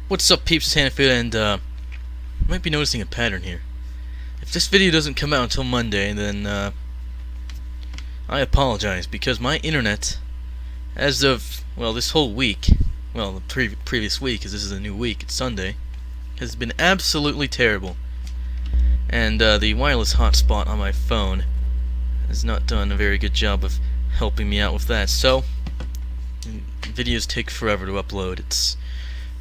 What's up, peeps? It's Hannaford, and you might be noticing a pattern here. If this video doesn't come out until Monday, then I apologize, because my internet, as of, well, this whole week, well, the previous week, because this is a new week, it's Sunday, has been absolutely terrible. And the wireless hotspot on my phone has not done a very good job of helping me out with that. So, videos take forever to upload. It's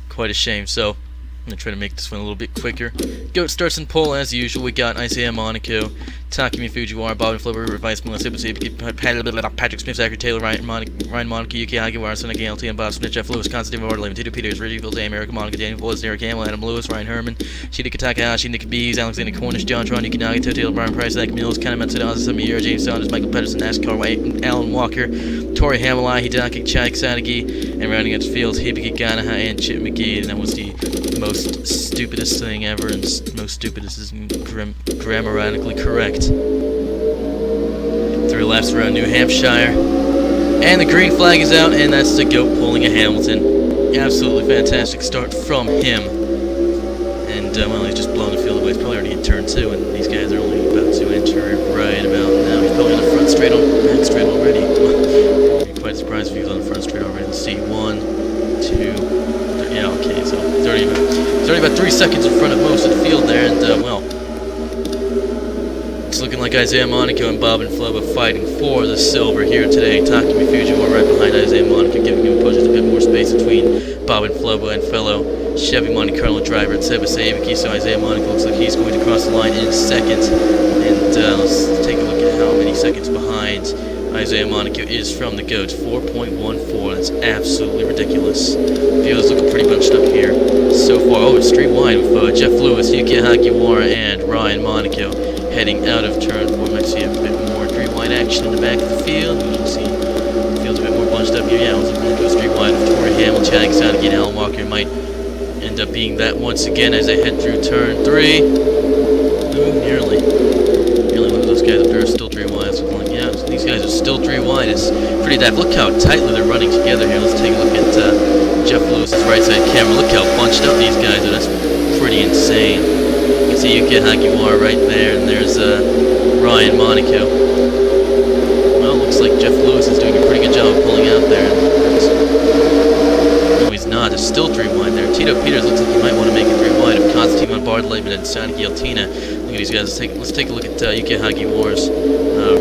quite a shame, so I'm going to try to make this one a little bit quicker. Goat starts in pole as usual. We got S.p.A, Monaco, Takumi Fujiwara, Bob Flower, Vice Melissa, Patrick Smith, Zachary Taylor, Ryan Monaco, Yuki Hagiwara, Sonny LT, and Bob Smith, Jeff Lewis, Constantine Ward, Tito Peters, Reggie Vildé, America Monaco, Daniel Voice, Derek Hamill, Adam Lewis, Ryan Herman, Shida Takahashi, Nick Bees, Alexander Cornish, John Tron, Yuki Nagito, Taylor Brian Price, Zach Mills, Ken Matsuda, Samir, James Saunders, Michael Pedersen, NASCAR White, Alan Walker, Tori Hamilai, Hidaki Chai Sadagi, and rounding out the field, Hibiki Ganaha and Chip McGee. And that was the most stupidest thing ever, and most stupidest is grammatically correct. 3 laps around New Hampshire, and the green flag is out, and that's the goat pulling a Hamilton. Absolutely fantastic start from him. And well, he's just blown the field away. He's probably already in turn 2, and these guys are only about to enter right about now. He's probably on the front straight, back straight already. I'd be quite surprised if he was on the front straight already. Let's see, 1, 2, 3, yeah, okay, so he's already about 3 seconds in front of most of the field there, and well, it's looking like S.p.A, Monaco and Bob and Floba fighting for the silver here today. Takumi Fujiwara right behind S.p.A, Monaco, giving him a push. There's a bit more space between Bob and Floba and fellow Chevy Monte Carlo driver at Sebasayabiki, so S.p.A Monaco looks like he's going to cross the line in second. And let's take a look at how many seconds behind S.p.A Monaco is from the goats. 4.14. That's absolutely ridiculous. Field's looking pretty bunched up here so far. Oh, it's street wide with Jeff Lewis, Yuki Hagiwara, and Ryan Monaco heading out of turn 4. Might see a bit more street wide action in the back of the field. You can see the field's a bit more bunched up here. Yeah, I was going to go street wide with Tori Hamill, Chad Sadagi, and Alan Walker. Might end up being that once again as they head through turn 3. Ooh, nearly one of those guys up there is still 3 wide. So like, yeah, so these guys are still 3 wide. It's pretty daft. Look how tightly they're running together here. Let's take a look at Jeff Lewis's right side camera. Look how bunched up these guys are. That's pretty insane. You can see Yuki Hagiwara right there, and there's Ryan Monaco. Well, looks like Jeff Lewis is doing a pretty good job of pulling out there. No, he's not. There's still 3 wide there. Tito Peters looks like he might want to make it 3 wide of Constantine Bartleben and Sonic Yeltina. Look at these guys. Let's take a look at Yuki Hagiwara's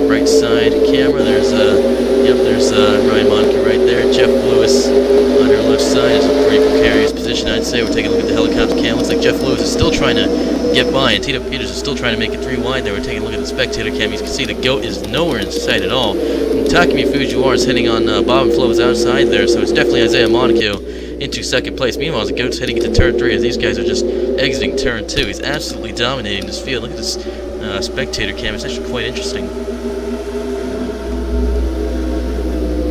right side camera. There's Ryan Monaco right there. Jeff Lewis on her left side is a pretty precarious position, I'd say. We're taking a look at the helicopter cam. Looks like Jeff Lewis is still trying to get by, and Tito Peters is still trying to make it 3 wide there. We're taking a look at the spectator cam. You can see the goat is nowhere in sight at all. And Takumi Fujiwara is hitting on Bob and Flo's outside there, so it's definitely S.p.A Monaco into second place. Meanwhile, the goat's heading into turn 3 as these guys are just exiting turn 2. He's absolutely dominating this field. Look at this spectator cam. It's actually quite interesting.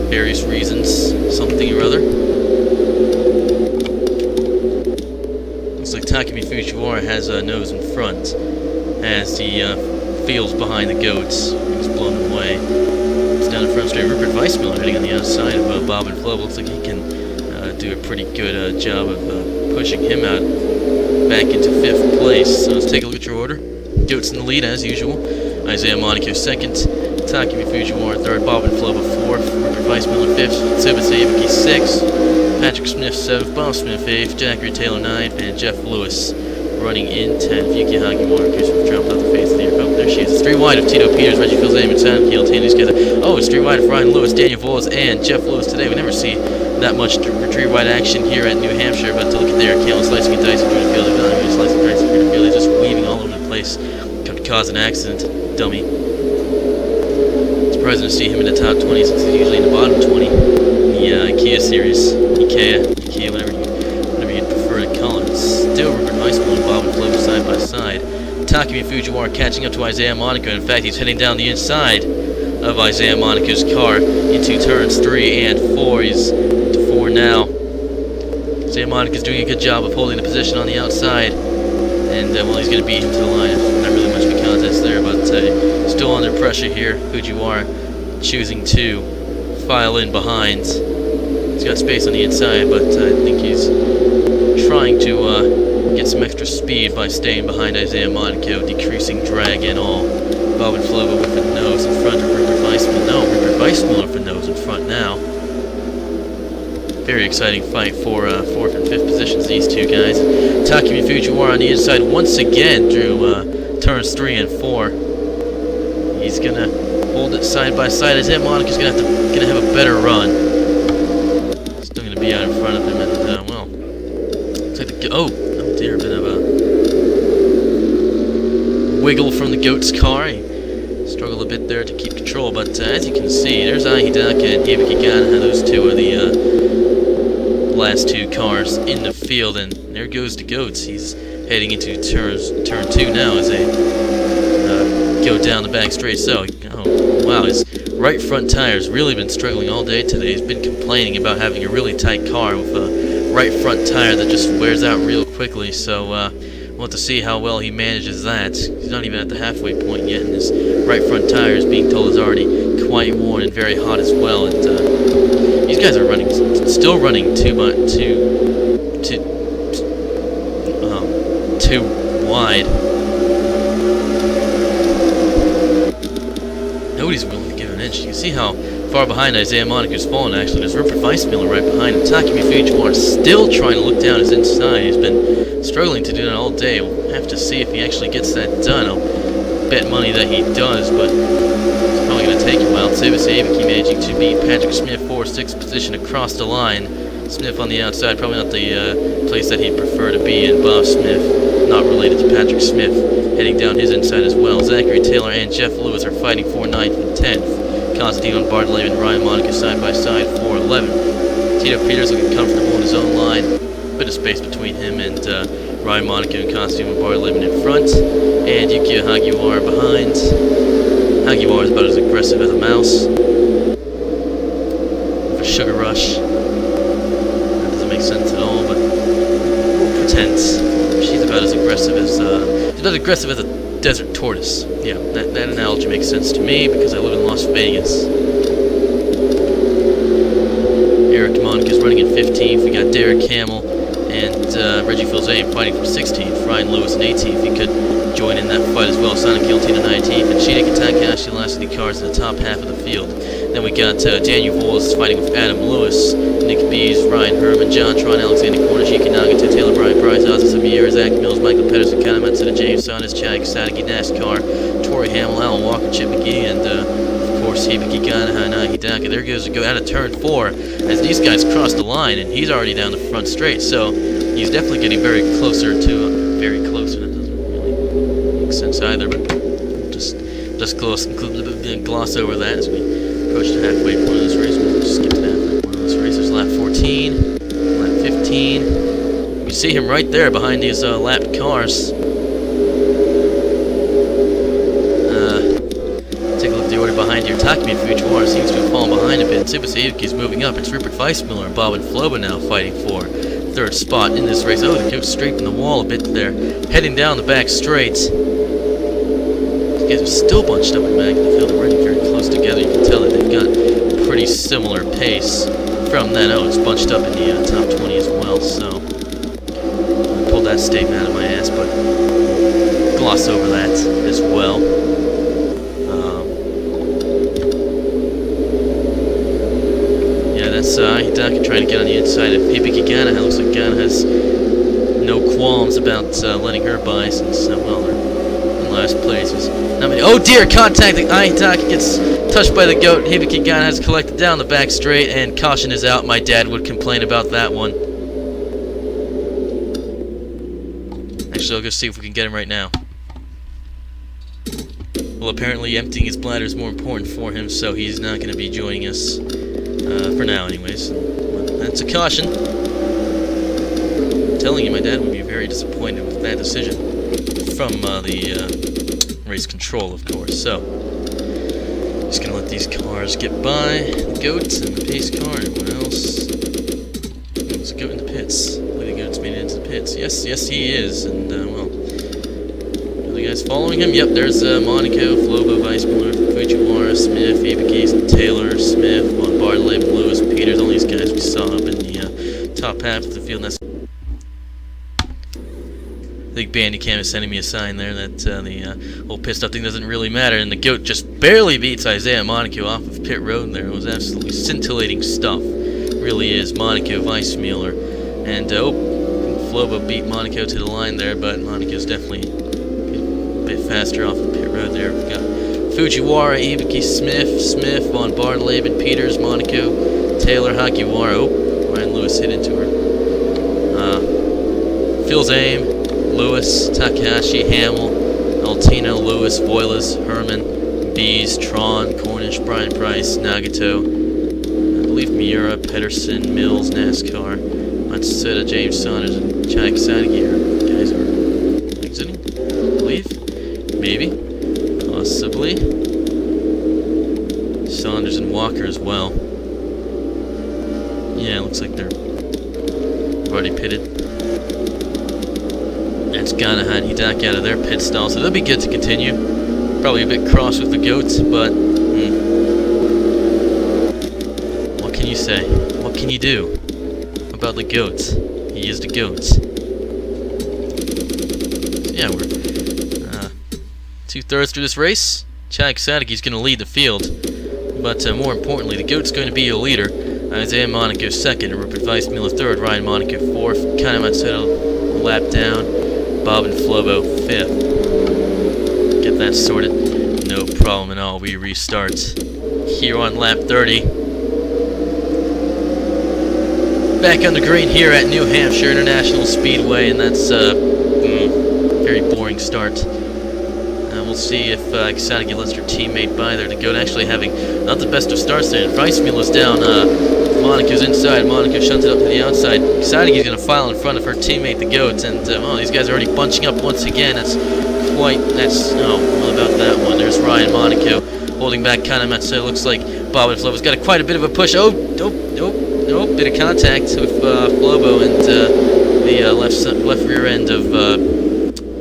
Various reasons, something or other. Looks like Takumi Fujiwara has a nose in front as the field's behind the goats. He's blown away. It's down the front straight. Rupert Weissmiller heading on the outside of Bob and Flo. Looks like he can do a pretty good job of pushing him out back into 5th place. So let's take a look at your order. Goats in the lead as usual. S.p.A Monaco 2nd. Takumi Fujiwara 3rd, Bob and Floba 4th, Rupert Weissmiller 5th, Sebasayabiki 6th, Patrick Smith 7th, Bob Smith 8th, Zachary Taylor 9th, and Jeff Lewis running in 10th. Yuki Hagiwara appears to have dropped out the face of the air. Oh, there she is. It's 3 wide of Tito Peters, Reggie Vildé, and Sonic LT. These guys oh, it's 3 wide of Ryan Lewis, Daniel Voice, and Jeff Lewis today. We never see that much 3 wide action here at New Hampshire, but to look at their account, slicing and dicing through the field, slicing and dicing through the field, they're just weaving all over the place. Could cause an accident, dummy. Surprising to see him in the top 20 since he's usually in the bottom 20 in the IKEA series. IKEA, whatever you'd prefer to call it. Still Rupert Weissmiller and Bob and Flow side by side. Takumi Fujiwara catching up to S.p.A Monaco. In fact, he's heading down the inside of S.p.A Monaco's car into turns 3 and 4. He's to 4 now. S.p.A Monaco's doing a good job of holding the position on the outside. And well, he's going to beat him to the line. Not really much of a contest there, but still under pressure here. Fujiwara choosing to file in behind. He's got space on the inside, but I think he's trying to get some extra speed by staying behind Isaiah Monaco, decreasing drag and all. Bob and Flobo with the nose in front of Rupert Weissmuller. No, Rupert Weissmuller for nose in front now. Very exciting fight for 4th and 5th positions, these two guys. Takumi Fujiwara on the inside once again through turns 3 and 4. He's gonna hold it side by side. Isaiah Monaco's gonna have a better run. Still gonna be out in front of him, and well, looks like oh dear, a bit of a wiggle from the goat's car. He struggled a bit there to keep control, but as you can see, there's Ahidaka and Hibiki Ganaha. Those two are the last two cars in the field, and there goes the goats. He's heading into turn 2 now as they go down the back straight. So, oh wow, his right front tire's really been struggling all day today. He's been complaining about having a really tight car with a right front tire that just wears out real quickly. So we'll have to see how well he manages that. He's not even at the halfway point yet, and his right front tire is being told is already quite worn and very hot as well. And these guys are still running too wide. Nobody's willing to give an inch. You can see how far behind Isaiah Monaco's fallen. Actually, there's Rupert Weissmuller right behind him. Takumi Fujiwara still trying to look down his inside. He's been struggling to do that all day. We'll have to see if he actually gets that done. I'll bet money that he does, but it's probably going to take a while. Tsubasa Ibiki managing to beat Patrick Smith for 6th position across the line. Smith on the outside, probably not the place that he'd prefer to be in. Bob Smith, not related to Patrick Smith, heading down his inside as well. Zachary Taylor and Jeff Lewis are fighting for 9th and 10th. Constantino and Bartley and Ryan Monaco side by side for 11th. Tito Peters looking comfortable in his own line. Bit of space between him and Ryan Monaco and Constantino and Bartley in front. And Yukio Hagiwara behind. Hagiwara is about as aggressive as a mouse. For Sugar Rush. That doesn't make sense at all, but we'll pretend she's about as aggressive as a desert tortoise. Yeah, that analogy makes sense to me because I live in Las Vegas. Eric Monk is running in 15th. We got Derek Hamill and Reggie Filzane fighting for 16th. Ryan Lewis in 18th. He could join in that fight as well. Sonic Guillotine in 19th. And Shideki Takahashi last of the cars in the top half of the field. Then we got Daniel Voles fighting with Adam Lewis, Nick Bees, Ryan Herman, John Tron, Alexander Kornishiki, Nagato, Taylor Bryant, Bryce, Ozzy Samir, Zach Mills, Michael Pedersen, Kanamatsu, James Saunders, Chad Sadaki, NASCAR, Tori Hamill, Alan Walker, Chip McGee, and of course Hibiki Ganaha and Ahidaka. There goes to go out of turn 4 as these guys cross the line, and he's already down the front straight. So he's definitely getting very closer to very close, and it doesn't really make sense either. But just gloss over that as we approach the halfway point of this race. We'll just skip to the halfway point of this race. There's lap 14, lap 15. You see him right there behind these lapped cars. Take a look at the order behind here. Takumi Fujiwara seems to have fallen behind a bit. Tsubasa Yuki's moving up. It's Rupert Weissmuller and Bob and Floba now fighting for 3rd spot in this race. Oh, the coach scraping the wall a bit there. Heading down the back straight. These guys are still bunched up in the back of the field. They're running very close together. You can tell that they've got a pretty similar pace from that. Oh, it's bunched up in the top 20 as well. So I pulled that statement out of my ass, but gloss over that as well. Yeah, that's Ahidaka trying to get on the inside of Hibiki Ganaha. Looks like Ganaha has no qualms about letting her by since, well, they're in last place. Oh dear, contact! Ahidaka gets touched by the goat. Hibiki Ganaha has collected down the back straight, and caution is out. My dad would complain about that one. Actually, I'll go see if we can get him right now. Well, apparently emptying his bladder is more important for him, so he's not going to be joining us for now anyways. Well, that's a caution. I'm telling you, my dad would be very disappointed with that decision from the race control, of course. So, just going to let these cars get by. The goats and the pace car, and what else? There's a goat in the pits. The goat's made it into the pits. Yes, he is, and well, you guys following him? Yep, there's Monaco, Flobo, Weissmuller, Fujiwara, Smith, Ibiki, Taylor, Smith, Bartley, Lewis, Peters, all these guys we saw up in the top half of the field. And that's think Bandicam is sending me a sign there that the whole pit stop thing doesn't really matter, and the goat just barely beats Isaiah Monaco off of pit road there. It was absolutely scintillating stuff. It really is. Monaco, Weissmuller, and Flobo beat Monaco to the line there, but Monaco's definitely a bit faster off the pit road there. We've got Fujiwara, Ibuki, Smith, Von Barnleben, Peters, Monaco, Taylor, Hagiwara. Ryan Lewis hit into her. Phil's aim, Lewis, Takahashi, Hamill, Altino, Lewis, Voiles, Herman, Bees, Tron, Cornish, Brian Price, Nagato, I believe Miura, Pedersen, Mills, NASCAR, Matsuda, James Saunders, and Chai Sadegi are guys who are exiting, I believe. Maybe. Possibly. Saunders and Walker as well. Yeah, looks like they're already pitted. That's Ganahan, Hidaki out of their pit stall, so they'll be good to continue. Probably a bit cross with the goats, but what can you say? What can you do about the goats? He is the goats. So yeah, we're 2/3 through this race. Chad Sadaki's going to lead the field, but more importantly, the goat's going to be your leader. Isaiah Monaco second, Rupert Weissmuller third, Ryan Monaco fourth, Kana Matsuda lap down, Bob and Flobo fifth. Get that sorted, no problem at all. We restart here on lap 30. Back on the green here at New Hampshire International Speedway, and that's very boring start. We'll see if Sadegi lets her teammate by there. The goat actually having not the best of starts there. Weissmuller's down. Monaco's inside. Monaco shunted up to the outside. Sadegi's going to file in front of her teammate, the goat. And these guys are already bunching up once again. Well about that one. There's Ryan Monaco holding back Kana Matsuda. Looks like Bob and Flobo's got quite a bit of a push. Nope. Bit of contact with Flobo and the left rear end of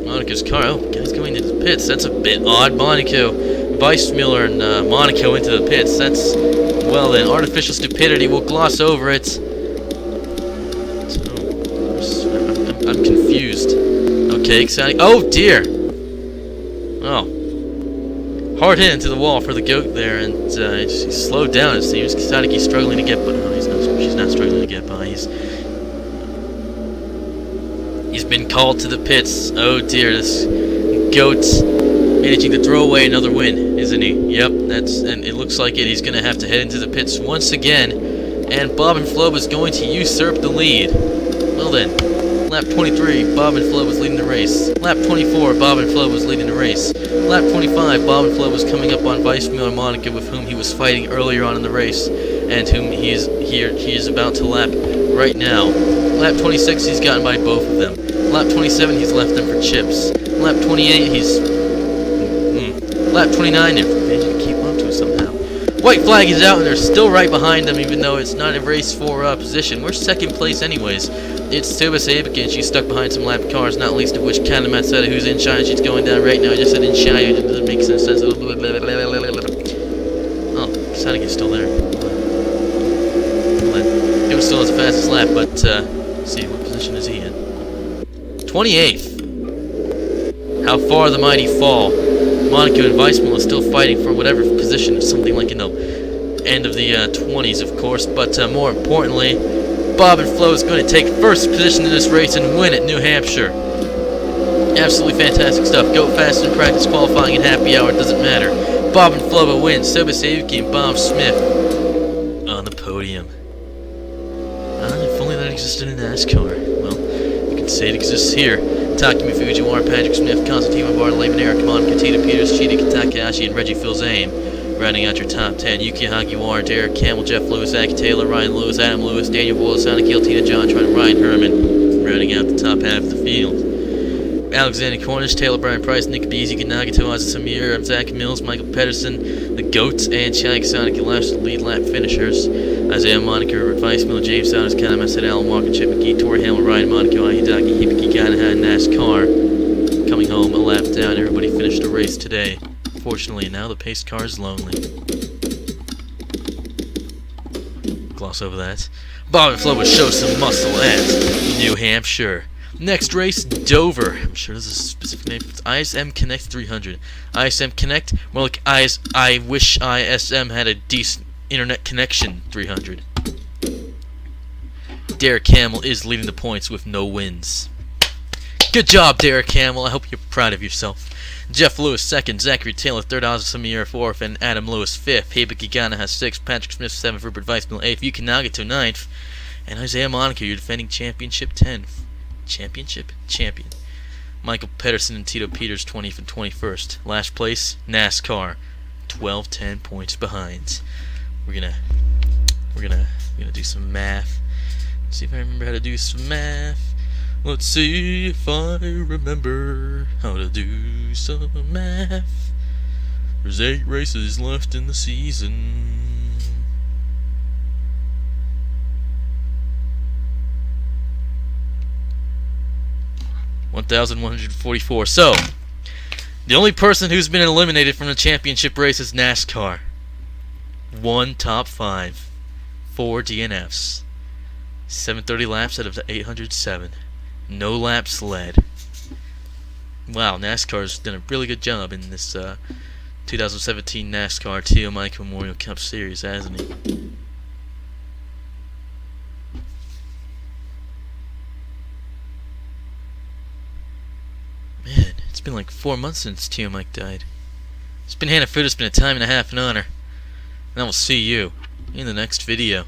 Monaco's car. Oh, guys going into the pits. That's a bit odd. Monaco, Weissmuller, and Monaco into the pits. That's, well then, artificial stupidity. We'll gloss over it. So, I'm confused. Okay, exciting. Oh dear. Oh, hard hit into the wall for the goat there, and he's slowed down. It seems Sadeki's struggling to get, but no, she's not struggling to get by. He's been called to the pits. Oh dear, this goat's managing to throw away another win, isn't he? Yep, and it looks like it. He's going to have to head into the pits once again, and Bob and Flobo is going to usurp the lead. Well then, lap 23, Bob and Flobo is leading the race. Lap 24, Bob and Flobo is leading the race. Lap 25, Bob and Flobo is coming up on Weissmuller and Monaco, with whom he was fighting earlier on in the race, and whom he is about to lap right now. Lap 26, he's gotten by both of them. Lap 27, he's left them for chips. Lap 28, he's... Lap 29, they're managing to keep up to it somehow. White flag is out, and they're still right behind them, even though it's not a race for position. We're second place anyways. It's Tsubasa Ibuki, and she's stuck behind some lap cars, not least of which Kana Matsuda, who's in shy, and she's going down right now. I just said in shy, it doesn't make sense. Oh, Sadeki's still there. He was still his fastest lap, but let's see, what position is he in? 28th. How far the mighty fall. Monaco and Weissmuller still fighting for whatever position, something like in the end of the 20s, of course, but more importantly, Bob and Flo is going to take first position in this race and win at New Hampshire. Absolutely fantastic stuff. Go fast in practice, qualifying, and happy hour, it doesn't matter. Bob and Flobo win. Tsubasa Ibuki and Bob Smith on the podium. If only that existed in NASCAR. Well, you can say it exists here. Takumi Fujiwara, Patrick Smith, Constantine Barnleben, Eric Mon, Katina Peters, Shida Takahashi, and Reggie Phil's aim. Rounding out your top 10, Yuki Hagiwara, Derek Campbell, Jeff Lewis, Aki Taylor, Ryan Lewis, Adam Lewis, Daniel Boyle, Sonic Hill, Tina Jontron, and Ryan Herman. Rounding out the top half of the field. Alexander Cornish, Taylor Brian Price, Nick Beasy, Nagato, Ozzy Samir, Zach Mills, Michael Pedersen, the Goats, and Shag Sonic and Lash, the lead lap finishers. Isaiah Monaco, Robert Weissmuller, James Saunders, Kana Matsuda, Alan Walker, Chip McGee, Tori Hamill, Ryan Monaco, Ahidaki, Hibiki, Ganahan, NASCAR. Coming home a lap down, everybody finished the race today. Fortunately, now the pace car is lonely. Gloss over that. Bob and Flo will show some muscle at New Hampshire. Next race, Dover. I'm sure there's a specific name. It's ISM Connect 300. ISM Connect, more like I wish ISM had a decent internet connection 300. Derek Hamill is leading the points with no wins. Good job, Derek Hamill. I hope you're proud of yourself. Jeff Lewis second, Zachary Taylor third, Ozzy Samir fourth, and Adam Lewis fifth. Heba Gigana has sixth, Patrick Smith seventh, Rupert Weissmuller eighth, Yuki Nagata ninth, and Isaiah Monaco, your defending championship 10th. Champion. Michael Pedersen and Tito Peters 20th and 21st. Last place, NASCAR, 12-10 points behind. We're gonna do some math. See if I remember how to do some math. Let's see if I remember how to do some math. There's 8 races left in the season. $1,144. So, the only person who's been eliminated from the championship race is NASCAR. 1 top 5, 4 DNFs, 730 laps out of the 807. No laps led. Wow, NASCAR's done a really good job in this 2017 NASCAR T.O. Mike Memorial Cup Series, hasn't he? Man, it's been like 4 months since T.O. Mike died. It's been Hannah Food. It's been a time and a half, an honor. And I will see you in the next video.